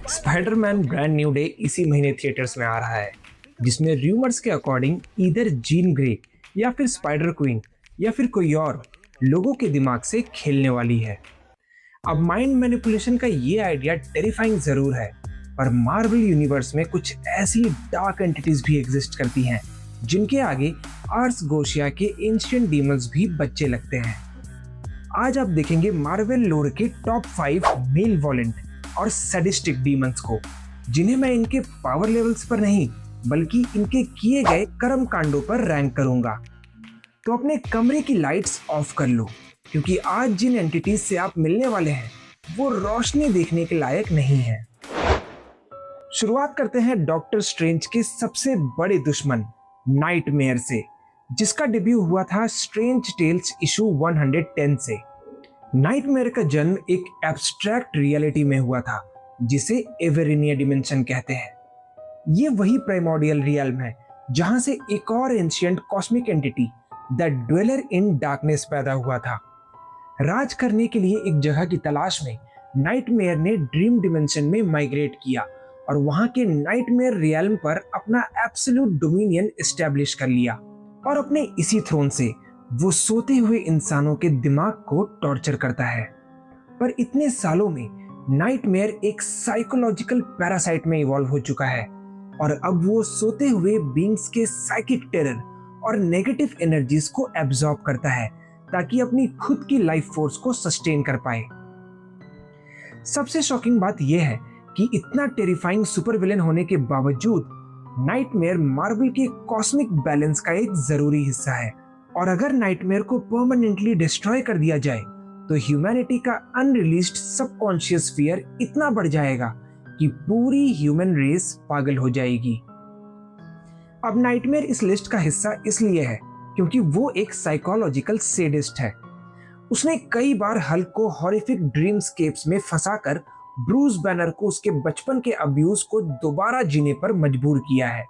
Spiderman brand new day इसी महीने theatres में आ रहा है, जिसमें र्यूमर्स के अकॉर्डिंग इधर जीन ग्रे या फिर स्पाइडर क्वीन या फिर कोई और लोगों के दिमाग से खेलने वाली है। अब माइंड मैनिपुलेशन का ये आइडिया टेरिफाइंग जरूर है, पर मार्वल यूनिवर्स में कुछ ऐसी डार्क एंटिटीज भी एग्जिस्ट करती हैं जिनके आगे आर्स गोशिया के एंशिएंट डीमंस भी बच्चे लगते हैं। आज आप देखेंगे मार्वल लोर के टॉप 5 मेल वॉलेंट और सैडिस्टिक डीमंस को, जिन्हें मैं इनके पावर लेवल्स पर नहीं बल्कि इनके किए गए कर्म कांडों पर रैंक करूंगा। तो अपने कमरे की लाइट्स ऑफ कर लो, क्योंकि आज जिन एंटिटीज से आप मिलने वाले हैं वो रोशनी देखने के लायक नहीं है। शुरुआत करते हैं डॉक्टर स्ट्रेंज के सबसे बड़े दुश्मन नाइटमेयर से, जिसका डेब्यू हुआ था स्ट्रेंज टेल्स इशू 110 से। नाइटमेयर का जन्म एक एब्स्ट्रैक्ट रियलिटी में हुआ था, जिसे एवेरिनिया डिमेंशन कहते हैं। ये वही प्राइमोर्डियल रियल्म है जहां से एक और ancient cosmic entity the dweller in darkness पैदा हुआ था। राज करने के लिए एक जगह की तलाश में नाइटमेयर ने ड्रीम डिमेंशन में माइग्रेट किया और वहां के नाइटमेयर रियल्म पर अपना एब्सोल्यूट डोमिनियन एस्टैब्लिश कर लिया, और अपने इसी थ्रोन से वो सोते हुए इंसानों के दिमाग को टॉर्चर करता है। पर इतने सालों में नाइटमेयर एक साइकोलॉजिकल पैरासाइट में इवॉल्व हो चुका है, और अब वो सोते हुए बीइंग्स के साइकिक टेरर और नेगेटिव एनर्जीज को एब्जॉर्ब करता है ताकि अपनी खुद की लाइफ फोर्स को सस्टेन कर पाए। सबसे शॉकिंग बात यह है कि इतना टेरिफाइंग सुपर विलेन होने के बावजूद नाइटमेयर मार्वल के कॉस्मिक बैलेंस का एक जरूरी हिस्सा है, और अगर नाइटमेयर को परमानेंटली डिस्ट्रॉय कर दिया जाए तो ह्यूमैनिटी का अनरिलीज्ड सबकॉन्शियस फियर इतना बढ़ जाएगा कि पूरी ह्यूमन रेस पागल हो जाएगी। अब नाइटमेयर इस लिस्ट का हिस्सा इसलिए है क्योंकि वो एक साइकोलॉजिकल सैडिस्ट है। उसने कई बार हल्क को हॉरिफिक ड्रीमस्केप्स में फंसाकर ब्रूस बैनर को उसके बचपन के अब्यूज को दोबारा जीने पर मजबूर किया है,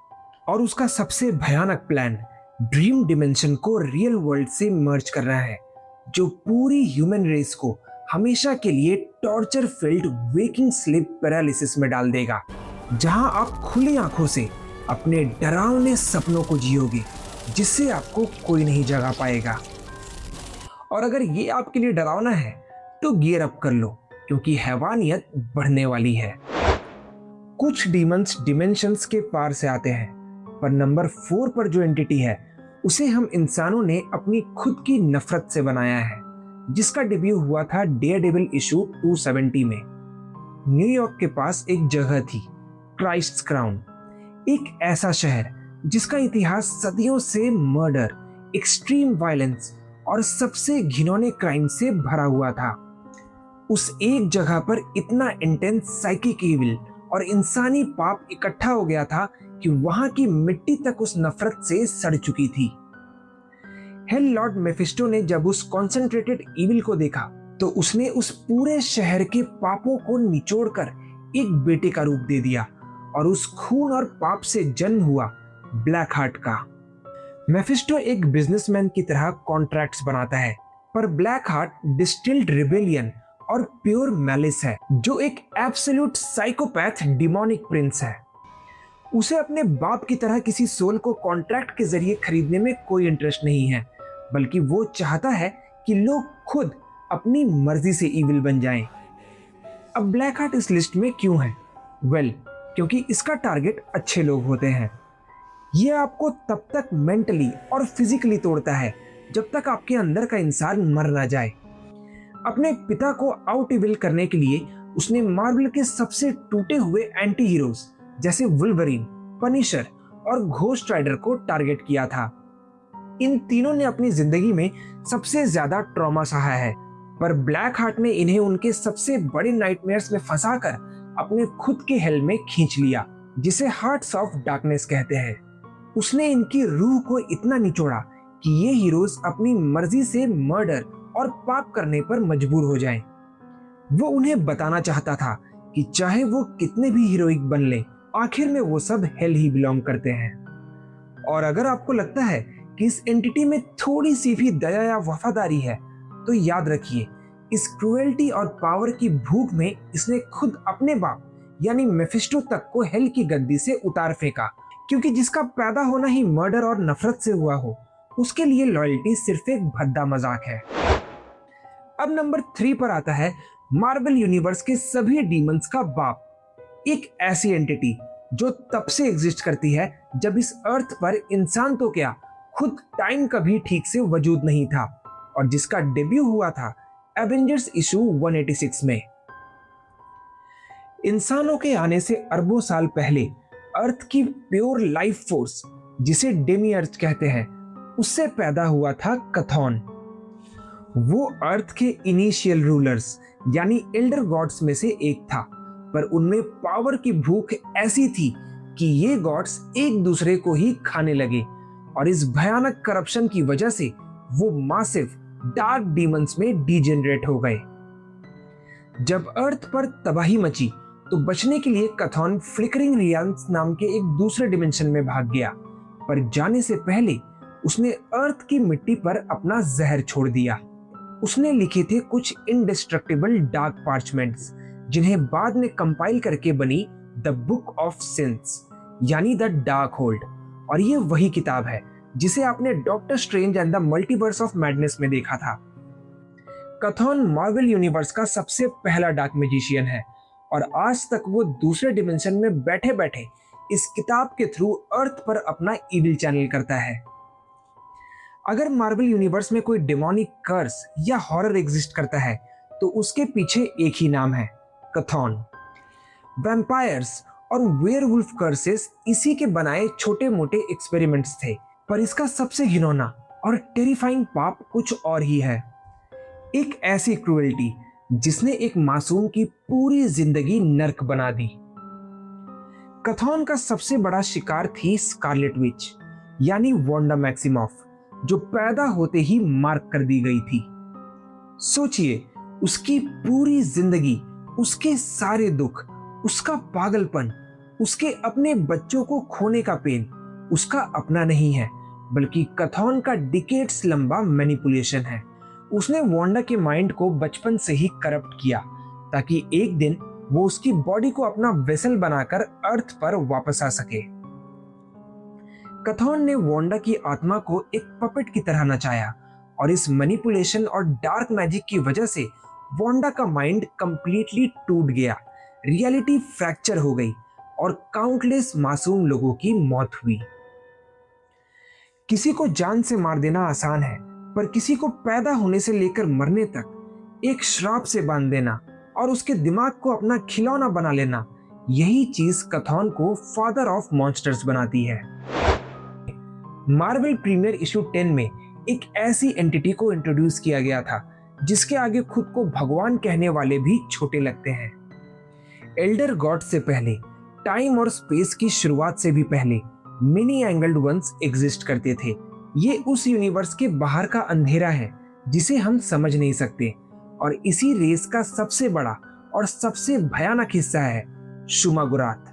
और उसका सबसे भयानक प्लान ड्रीम डिमेंशन को रियल वर्ल्ड से मर्ज करना है, जो पूरी ह्यूमन रेस को हमेशा के लिए torture field waking sleep paralysis में डाल देगा, जहां आप खुली आंखों से अपने डरावने सपनों को जियोगे जिससे आपको कोई नहीं जगा पाएगा। और अगर ये आपके लिए डरावना है तो गियर अप कर लो, क्योंकि हैवानियत बढ़ने वाली है। कुछ डीमंस डिमेंशंस के पार से आते हैं, पर नंबर 4 पर जो एंटिटी है उसे हम इंसानों ने अपनी खुद की नफरत से बनाया है, जिसका डेब्यू हुआ था डेयरडेविल इशू 270 में। न्यूयॉर्क के पास एक जगह थी, क्राइस्ट्स क्राउन, एक ऐसा शहर जिसका इतिहास सदियों से मर्डर, एक्सट्रीम वायलेंस और सबसे घिनौने क्राइम से भरा हुआ था। उस एक जगह पर इतना इंटेंस साइकिक इविल और इंसानी पाप इकट्ठा हो गया था कि वहां की मिट्टी तक उस नफरत से सड़ चुकी थी। हेल लॉर्ड मेफिस्टो ने जब उस कॉन्सेंट्रेटेड इविल को देखा तो उसने उस पूरे शहर के पापों को निचोड़कर एक बेटे का रूप दे दिया, और उस खून और पाप से जन्म हुआ ब्लैक हार्ट का। मेफिस्टो एक बिजनेसमैन की तरह कॉन्ट्रैक्ट्स बनाता है, पर ब्लैक हार्ट डिस्टिल्ड रिबेलियन और प्योर मैलिस है, जो एक एब्सोल्यूट साइकोपैथ डिमोनिक प्रिंस है। उसे अपने बाप की तरह किसी सोल को कॉन्ट्रैक्ट के जरिए खरीदने में कोई इंटरेस्ट नहीं है, बल्कि वो चाहता है कि लोग खुद अपनी मर्जी से इविल बन जाएं। अब ब्लैक हार्ट इस लिस्ट में क्यों है? क्योंकि इसका टारगेट अच्छे लोग होते हैं। यह आपको तब तक मेंटली और फिजिकली तोड़ता है जब तक आपके अंदर का इंसान मर ना जाए। अपने पिता को आउट इविल करने के लिए उसने मार्वल के सबसे टूटे हुए एंटी हीरोज जैसे वुल्वरीन, पनिशर और घोस्ट राइडर को टारगेट किया था। इन तीनों ने अपनी जिंदगी में सबसे ज्यादा ट्रॉमा सहा है, पर ब्लैक हार्ट ने इन्हें उनके सबसे बड़े नाइटमेयर्स में फंसाकर अपने खुद के हेल में खींच लिया, जिसे हार्ट्स ऑफ डार्कनेस कहते हैं। उसने इनकी रूह को इतना निचोड़ा कि ये हीरोज अपनी मर्जी से मर्डर और पाप करने पर मजबूर हो जाएं। वो उन्हें बताना चाहता था कि चाहे वो कितने भी हीरोइक बन ले, आखिर में वो सब हेल ही बिलोंग करते हैं। और अगर आपको लगता है कि इस एंटिटी में थोड़ी सी भी दया या वफादारी है, तो याद रखिए, इस क्रुएल्टी और पावर की भूख में इसने खुद अपने बाप यानी मेफिस्टो तक को हेल की गद्दी से उतार फेंका, क्योंकि जिसका पैदा होना ही मर्डर और नफरत से हुआ हो, उसके लिए लॉयल्टी सिर्फ एक भद्दा मजाक है। अब नंबर 3 पर आता है मार्वल यूनिवर्स के सभी डीमंस का बाप, एक ऐसी एंटिटी जो तब से एग्जिस्ट करती है जब इस अर्थ पर इंसान तो क्या, खुद टाइम का भी ठीक से वजूद नहीं था, और जिसका डेब्यू हुआ था एवेंजर्स इशू 186 में। इंसानों के आने से अरबों साल पहले अर्थ की प्योर लाइफ फोर्स, जिसे डेमी अर्थ कहते हैं, उससे पैदा हुआ था कथॉन। वो अर्थ के इनिशियल रूलर्स यानी एल्डर गॉड्स में से एक था, पर उनमें पावर की भूख ऐसी थी कि ये गॉड्स एक दूसरे को ही खाने लगे, और इस भयानक करप्शन की वजह से वो मासिव डार्क डीमंस में डीजेनरेट हो गए। जब अर्थ पर तबाही मची तो बचने के लिए कथॉन फ्लिकरिंग रियल्म्स नाम के एक दूसरे डिमेंशन में भाग गया, पर जाने से पहले उसने अर्थ की मिट्टी पर अपना जहर छोड़ दिया। उसने लिखे थे कुछ इंडिस्ट्रक्टिबल डार्क पार्चमेंट्स, जिन्हें बाद में कंपाइल करके बनी द बुक ऑफ सिंस यानी द डार्क होल्ड, और ये वही किताब है जिसे आपने doctor strange and the multiverse of madness में देखा था। कथॉन मार्वल यूनिवर्स का सबसे पहला डार्क मैजिशियन है, और आज तक वो दूसरे डिमेंशन में बैठे बैठे इस किताब के थ्रू अर्थ पर अपना इविल चैनल करता है। अगर मार्वल यूनिवर्स में कोई डेमोनिक कर्स या हॉरर एग्जिस्ट करता है तो उसके पीछे एक ही नाम है, कथॉन। वैम्पायर्स और वेयरवुल्फ कर्सेस इसी के बनाए छोटे मोटे एक्सपेरिमेंट्स थे, पर इसका सबसे घिनौना और टेरिफाइंग पाप कुछ और ही है। एक ऐसी क्रूएल्टी जिसने एक मासूम की पूरी जिंदगी नर्क बना दी। कथॉन का सबसे बड़ा शिकार थी स्कारलेट विच यानी वांडा मैक्सिमॉफ, जो पैदा होते ही मार्क कर दी गई थी। सोचिए, उसकी पूरी जिंदगी, उसके सारे दुख, उसका पागलपन, उसके अपने बच्चों को खोने का पेन उसका अपना नहीं है, बल्कि कथॉन का डिकेड्स लंबा मैनिपुलेशन है। उसने वांडा के माइंड को बचपन से ही करप्ट किया, ताकि एक दिन वो उसकी बॉडी को अपना वेसल बनाकर अर्थ पर वापस आ सके। कथॉन ने वांडा की आत्मा को एक पपेट की तरह नचाया, और इस मैनिपुलेशन और डार्क मैजिक की वजह से वांडा का माइंड कंप्लीटली टूट गया, रियलिटी फ्रैक्चर हो गई, और काउंटलेस मासूम लोगों की मौत हुई। किसी को जान से मार देना आसान है, पर किसी को पैदा होने से लेकर मरने तक एक श्राप से बांध देना और उसके दिमाग को अपना खिलौना बना लेना, यही चीज कथॉन को फादर ऑफ मॉन्स्टर्स बनाती है। मार्वल प्रीमियर इशू 10 में एक ऐसी एंटिटी को इंट्रोड्यूस किया गया था जिसके आगे खुद को भगवान कहने वाले भी छोटे लगते हैं। एल्डर गॉड से पहले, टाइम और स्पेस की शुरुआत से भी पहले मेनी एंगल्ड वंस एग्जिस्ट करते थे। ये उस यूनिवर्स के बाहर का अंधेरा है जिसे हम समझ नहीं सकते, और इसी रेस का सबसे बड़ा और सबसे भयानक हिस्सा है शुमागुरात।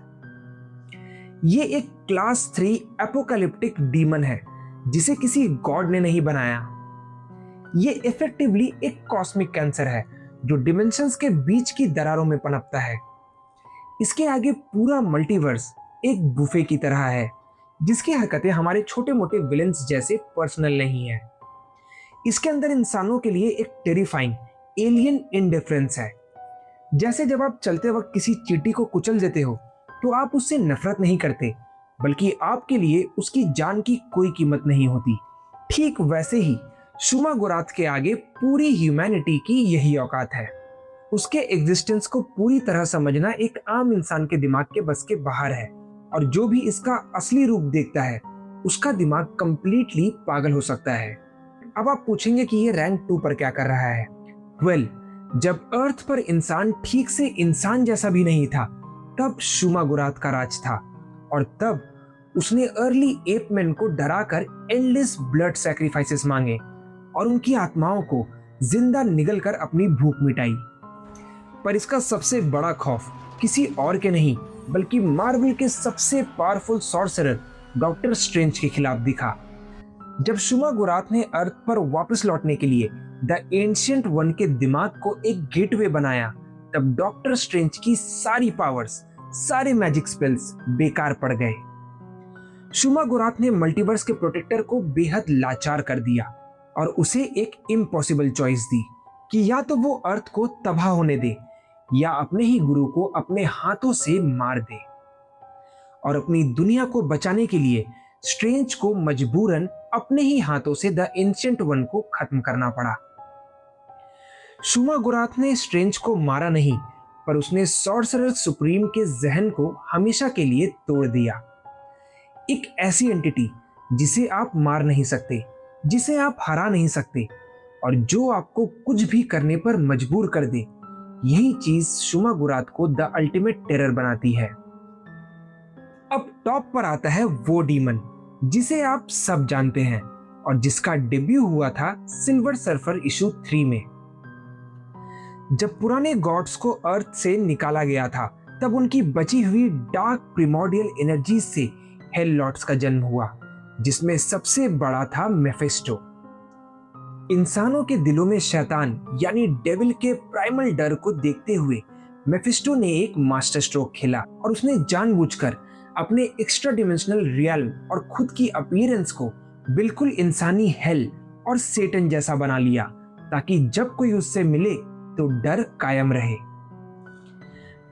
ये एक क्लास 3 एपोकैलिप्टिक डीमन है जिसे किसी गॉड ने नहीं बनाया। ये इफेक्टिवली एक कॉस्मिक कैंसर है जो डिमेंशंस के बीच की दरारों में पनपता है। इसके आगे पूरा मल्टीवर्स एक बुफे की तरह है जिसकी हरकतें हमारे छोटे मोटे विलेंस जैसे पर्सनल नहीं है। इसके अंदर इंसानों के लिए एक टेरिफाइंग एलियन इंडिफरेंस है। जैसे जब आप चलते वक्त किसी चींटी को कुचल देते हो तो आप उससे नफरत नहीं करते, बल्कि आपके लिए उसकी जान की कोई कीमत नहीं होती। ठीक वैसे ही शुमागुरात के आगे पूरी ह्यूमैनिटी की यही औकात है। उसके एग्जिस्टेंस को पूरी तरह समझना एक आम इंसान के दिमाग के बस के बाहर है, और जो भी इसका असली रूप देखता है उसका दिमाग कंप्लीटली पागल हो सकता है। अब आप पूछेंगे कि ये रैंक 2 पर क्या कर रहा है। जब अर्थ पर इंसान ठीक से इंसान जैसा भी नहीं था, तब शुमागुरात का राज था, और तब उसने अर्ली एपमेन को डराकर एंडलेस ब्लड सैक्रिफाइसेस मांगे और उनकी आत्माओं को जिंदा निगलकर अपनी भूख मिटाई। पर इसका सबसे बड़ा खौफ किसी और के नहीं, बल्कि मार्वल के सबसे पावरफुल सॉर्सरर डॉक्टर स्ट्रेंज के खिलाफ दिखा। जब शुमागुरात ने अर्थ पर वापस लौटने के लिए द एंशिएंट वन के दिमाग को एक गेटवे बनाया, तब डॉक्टर स्ट्रेंज की सारी पावर्स, सारे मैजिक स्पेल्स बेकार पड़ गए। शुमागुरात ने मल्टीवर्स के प्रोटेक्टर को बेहद लाचार कर दिया और उसे एक इम्पॉसिबल चॉइस दी कि या तो वो अर्थ को तबाह होने दे या अपने ही गुरु को अपने हाथों से मार दे। और अपनी दुनिया को बचाने के लिए स्ट्रेंज को मजबूरन अपने ही हाथों से द एंशिएंट वन को खत्म करना पड़ा। शुमागुरात ने स्ट्रेंज को मारा नहीं, पर उसने सॉर्सरर सुप्रीम के जहन को हमेशा के लिए तोड़ दिया। एक ऐसी एंटिटी जिसे आप मार नहीं सकते, जिसे आप हरा नहीं सकते और जो आपको कुछ भी करने पर मजबूर कर दे, यही चीज शुमागुरात को द अल्टीमेट टेरर बनाती है। अब टॉप पर आता है वो डीमन जिसे आप सब जानते हैं और जिसका डेब्यू हुआ था सिल्वर सर्फर इशू 3 में। जब पुराने गॉड्स को अर्थ से निकाला गया था, तब उनकी बची हुई डार्क प्रिमोर्डियल एनर्जी से हेल लॉर्ड्स का जन्म हुआ, जिसमें सबसे बड़ा था मेफिस्टो। इंसानों के दिलों में शैतान यानी डेविल के प्राइमल डर को देखते हुए मेफिस्टो ने एक मास्टर स्ट्रोक खेला और उसने जानबूझकर अपने एक्स्ट्रा डिमेंशनल रियल्म और खुद की अपीयरेंस को बिल्कुल इंसानी हेल और सेटन जैसा बना लिया, ताकि जब कोई उससे मिले तो डर कायम रहे।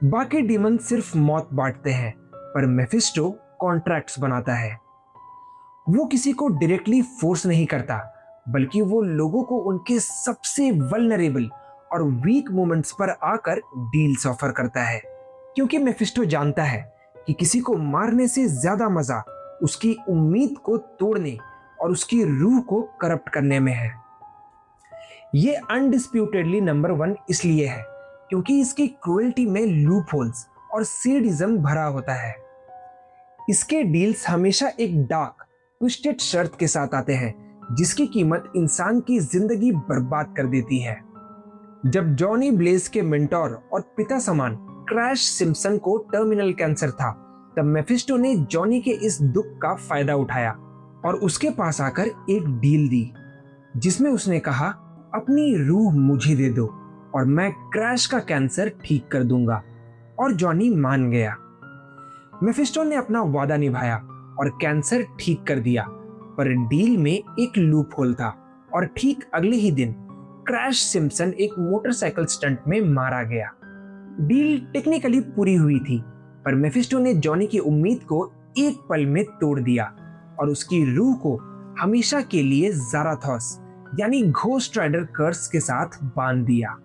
बाकी डीमन सिर्फ मौत बांटते हैं, पर मेफिस्टो कॉन्ट्रैक्ट्स बनाता है। वो किसी को डायरेक्टली फोर्स नहीं करता, बल्कि वो लोगों को उनके सबसे वल्नरेबल और वीक मोमेंट्स पर आकर डील्स ऑफर करता है, क्योंकि मेफिस्टो जानता है कि किसी को मारने से ज्यादा मजा उसकी उम्मीद को तोड़ने और उसकी रूह को करप्ट करने में है। ये अनडिस्प्यूटेडली नंबर 1 इसलिए है क्योंकि इसकी क्रूएल्टी में लूप होल्स और सेडिज्म भरा होता है। इसके डील्स हमेशा एक डार्क ट्विस्टेड शर्त के साथ आते हैं, जिसकी कीमत इंसान की जिंदगी बर्बाद कर देती है। जब जॉनी ब्लेज के मेंटोर और पिता समान क्रैश सिम्पसन को टर्मिनल कैंसर था, तब मेफिस्टो ने जॉनी के इस दुख का फायदा उठाया और उसके पास आकर एक डील दी, जिसमें उसने कहा, अपनी रूह मुझे दे दो और मैं क्रैश का कैंसर ठीक कर दूंगा। और जॉनी मान गया। मेफिस्टो ने अपना वादा निभाया और कैंसर ठीक कर दिया, पर डील में एक लूप होल था और ठीक अगले ही दिन क्रैश सिम्पसन एक मोटरसाइकिल स्टंट में मारा गया। डील टेक्निकली पूरी हुई थी, पर मेफिस्टो ने जॉनी की उम्मीद को एक पल में तोड़ दिया और उसकी रूह को हमेशा के लिए ज़ाराथॉस यानी घोस्ट राइडर कर्स के साथ बांध दिया।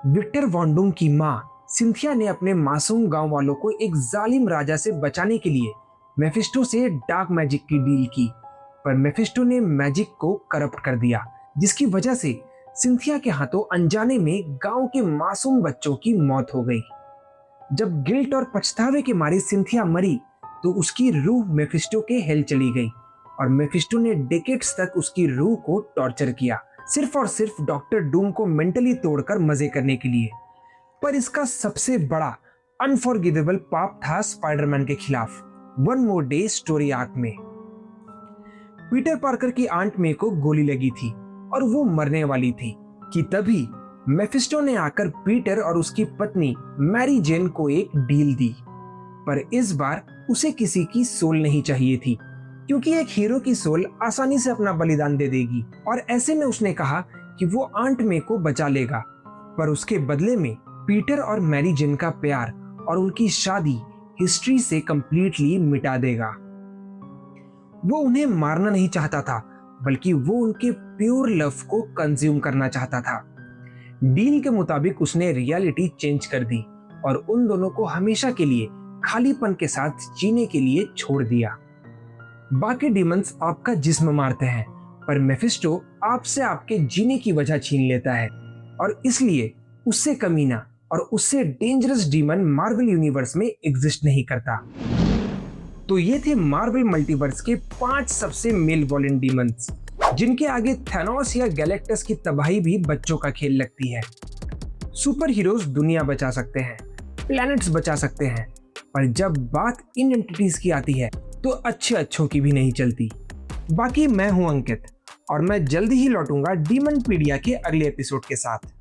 विक्टर वॉन्डूम की मां सिंथिया ने अपने मासूम गांव वालों को एक जालिम राजा से बचाने के लिए मेफिस्टो से डार्क मैजिक की डील की, पर मेफिस्टो ने मैजिक को करप्ट कर दिया, जिसकी वजह से सिंथिया के हाथों अनजाने में गांव के मासूम बच्चों की मौत हो गई। जब गिल्ट और पछतावे के मारे सिंथिया मरी, तो उसकी रूह मेफिस्टो के हेल चली गई और मेफिस्टो ने डेकेड्स तक उसकी रूह को टॉर्चर किया, सिर्फ और सिर्फ डॉक्टर डूम को मेंटली तोड़कर मजे करने के लिए। पर इसका सबसे बड़ा अनफॉरगिवेबल पाप था स्पाइडरमैन के खिलाफ one more day story arc में। पीटर पार्कर की आंट मे को गोली लगी थी और वो मरने वाली थी कि तभी मेफिस्टो ने आकर पीटर और उसकी पत्नी मैरी जेन को एक डील दी, पर इस बार उसे किसी की सोल नहीं चाहिए थी, क्योंकि एक हीरो की सोल आसानी से अपना बलिदान दे देगी। और ऐसे में उसने कहा कि वो आंट मे को बचा लेगा, पर उसके बदले में पीटर और मैरी जेन का प्यार और उनकी शादी हिस्ट्री से कंप्लीटली मिटा देगा। वो उन्हें मारना नहीं चाहता था, बल्कि वो उनके प्योर लव को कंज्यूम करना चाहता था। डील के मुताबिक उसने रियलिटी चेंज कर दी और उन दोनों को हमेशा के लिए खालीपन के साथ जीने के लिए छोड़ दिया। बाकी डीमंस आपका जिस्म मारते हैं, पर मेफिस्टो आपसे आपके जीने की वजह छीन लेता है और इसलिए उससे कमीना और उससे डेंजरस डीमन मार्वल यूनिवर्स में एग्जिस्ट नहीं करता। तो ये थे मार्वल मल्टीवर्स के 5 सबसे मेल वॉलेंट डीमंस, जिनके आगे थैनोस या गैलेक्टस की तबाही भी बच्चों का खेल लगती है। सुपर हीरोज दुनिया बचा सकते हैं, प्लैनेट्स बचा सकते हैं, पर जब बात इन एंटिटीज की आती है तो अच्छों की भी नहीं चलती। बाकी मैं हूं अंकित और मैं जल्दी ही लौटूंगा डीमन पीडिया के अगले एपिसोड के साथ।